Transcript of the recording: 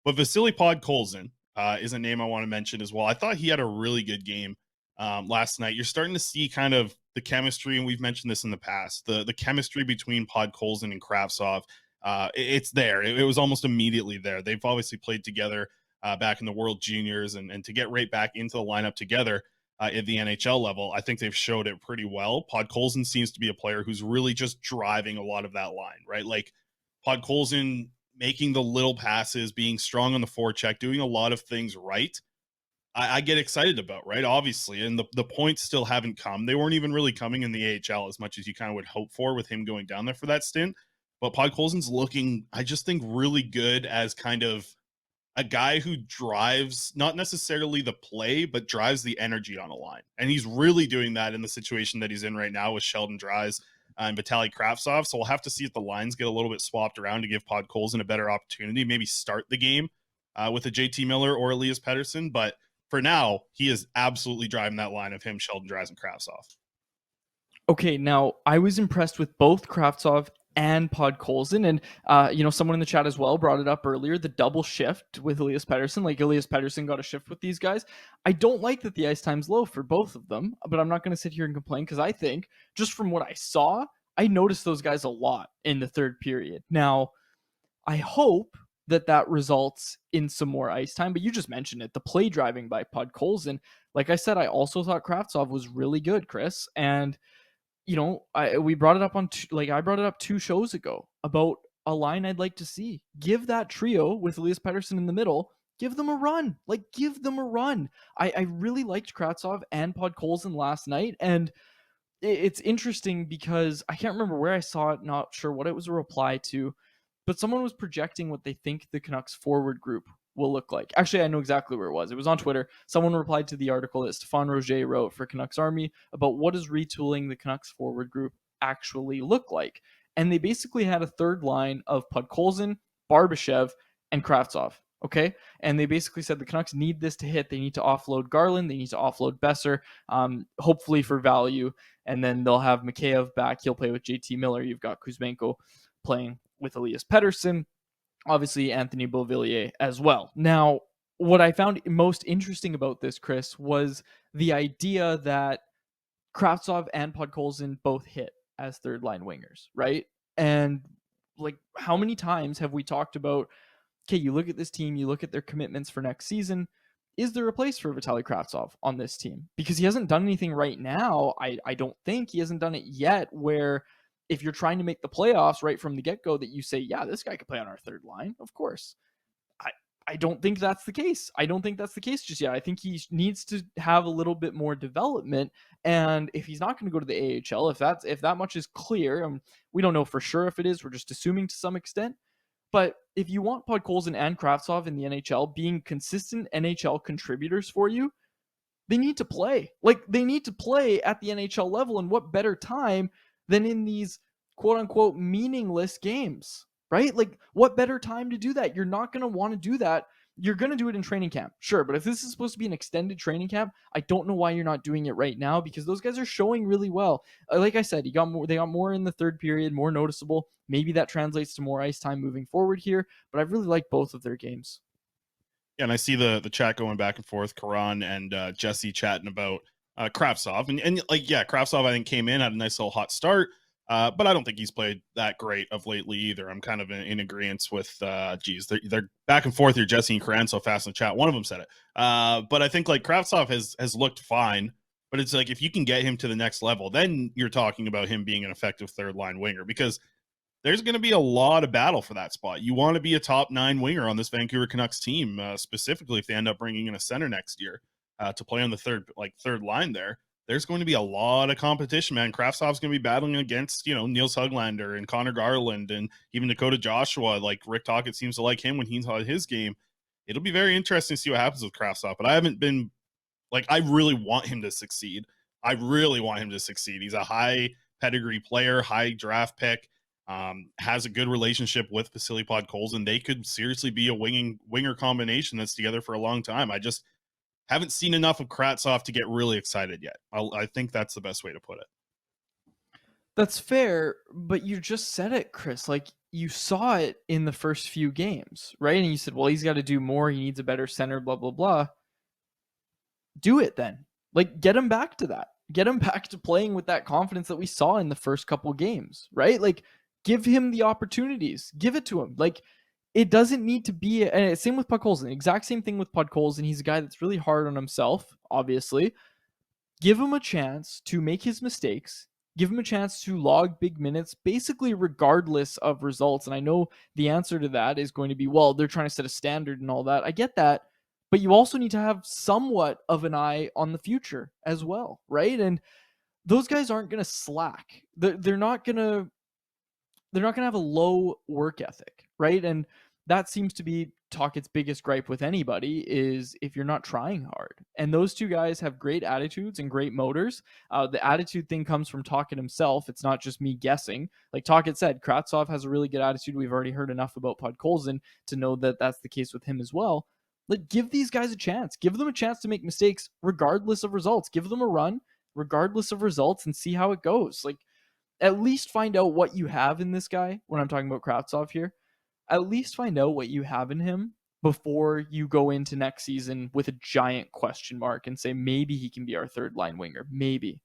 But Vasily Podkolzin is a name I want to mention as well. I thought he had a really good game last night. You're starting to see kind of the chemistry, and we've mentioned this in the past, the chemistry between Podkolzin and Kravtsov. It's there. It was almost immediately there. They've obviously played together back in the World Juniors, and to get right back into the lineup together at the NHL level, I think they've showed it pretty well. Podkolzin seems to be a player who's really just driving a lot of that line, right? Like Podkolzin making the little passes, being strong on the forecheck, doing a lot of things right. I get excited about, right? Obviously, and the points still haven't come. They weren't even really coming in the AHL as much as you kind of would hope for with him going down there for that stint. But Podkolzin's looking, I just think, really good as kind of a guy who drives not necessarily the play, but drives the energy on a line. And he's really doing that in the situation that he's in right now with Sheldon Dries and Vitaly Kravtsov. So we'll have to see if the lines get a little bit swapped around to give Podkolzin a better opportunity, maybe start the game with a JT Miller or Elias Pettersson. But for now, he is absolutely driving that line of him, Sheldon Dries, and Kravtsov. Okay, now I was impressed with both Kravtsov and Podkolzin, and someone in the chat as well brought it up earlier, the double shift with Elias Pettersson. Like, Elias Pettersson got a shift with these guys. I don't like that the ice time's low for both of them, but I'm not going to sit here and complain, because I think, just from what I saw, I noticed those guys a lot in the third period. Now, I hope that results in some more ice time, but you just mentioned it, the play driving by Podkolzin. Like I said, I also thought Kravtsov was really good, Chris, and we brought it up I brought it up 2 shows ago about a line I'd like to see. Give that trio with Elias Pettersson in the middle, give them a run. Like, give them a run. I really liked Kravtsov and Podkolzin last night, and it's interesting because I can't remember where I saw it, not sure what it was a reply to, but someone was projecting what they think the Canucks forward group will look like. Actually, I know exactly where it was. It was on Twitter. Someone replied to the article that Stefan Roger wrote for Canucks Army about what does retooling the Canucks forward group actually look like. And they basically had a third line of Podkolzin, Barbashev, and Kravtsov. Okay. And they basically said the Canucks need this to hit. They need to offload Garland. They need to offload Besser, hopefully for value. And then they'll have Mikheyev back. He'll play with JT Miller. You've got Kuzmenko playing with Elias Pettersson, obviously Anthony Beauvillier as well. Now, what I found most interesting about this, Chris, was the idea that Kravtsov and Podkolzin both hit as third line wingers, right? And like, how many times have we talked about, okay, you look at this team, you look at their commitments for next season, is there a place for Vitaly Kravtsov on this team? Because he hasn't done anything right now. I don't think he hasn't done it yet where if you're trying to make the playoffs right from the get-go that you say, yeah, this guy could play on our third line, of course. I don't think that's the case. I don't think that's the case just yet. I think he needs to have a little bit more development. And if he's not going to go to the AHL, if that much is clear, we don't know for sure if it is, we're just assuming to some extent. But if you want Podkolzin and Kravtsov in the NHL being consistent NHL contributors for you, they need to play. Like, they need to play at the NHL level, and what better time than in these quote-unquote meaningless games, right? Like, what better time to do that? You're not going to want to do that. You're going to do it in training camp, sure, but if this is supposed to be an extended training camp, I don't know why you're not doing it right now, because those guys are showing really well. Like I said, they got more in the third period, more noticeable. Maybe that translates to more ice time moving forward here, but I really like both of their games. Yeah, and I see the chat going back and forth, Karan and Jesse chatting about Kravtsov. And Kravtsov, I think, came in, had a nice little hot start, but I don't think he's played that great of lately either. I'm kind of in agreement with, they're back and forth here, Jesse and Karan, so fast in the chat. One of them said it. But I think, like, Kravtsov has looked fine, but it's like, if you can get him to the next level, then you're talking about him being an effective third-line winger, because there's going to be a lot of battle for that spot. You want to be a top 9 winger on this Vancouver Canucks team, specifically if they end up bringing in a center next year to play on the third line there. There's going to be a lot of competition, man. Kravtsov's going to be battling against, Niels Höglander and Connor Garland and even Dakota Joshua. Like, Rick Tocchet seems to like him when he's on his game. It'll be very interesting to see what happens with Kravtsov, but I haven't been, like, I really want him to succeed. He's a high pedigree player, high draft pick. Has a good relationship with Vasily Podkolzin. They could seriously be a winger combination that's together for a long time. I just haven't seen enough of Kravtsov to get really excited yet. I think that's the best way to put it. That's fair, but you just said it, Chris. Like, you saw it in the first few games, right? And you said, well, he's got to do more. He needs a better center, blah, blah, blah. Do it then. Like, get him back to that. Get him back to playing with that confidence that we saw in the first couple games, right? Like, give him the opportunities. Give it to him. Like, it doesn't need to be, and same with Podkolzin. Exact same thing with Podkolzin. He's a guy that's really hard on himself, obviously. Give him a chance to make his mistakes. Give him a chance to log big minutes, basically regardless of results. And I know the answer to that is going to be, well, they're trying to set a standard and all that. I get that. But you also need to have somewhat of an eye on the future as well, right? And those guys aren't going to slack. They're not going to have a low work ethic, right? And that seems to be Tocchet's biggest gripe with anybody is if you're not trying hard. And those two guys have great attitudes and great motors. The attitude thing comes from Tocchet himself. It's not just me guessing. Like Tocchet said, Kravtsov has a really good attitude. We've already heard enough about Podkolzin to know that that's the case with him as well. Like, give these guys a chance. Give them a chance to make mistakes regardless of results. Give them a run regardless of results and see how it goes. Like, at least find out what you have in this guy when I'm talking about Kravtsov here. At least find out what you have in him before you go into next season with a giant question mark and say maybe he can be our third line winger. Maybe.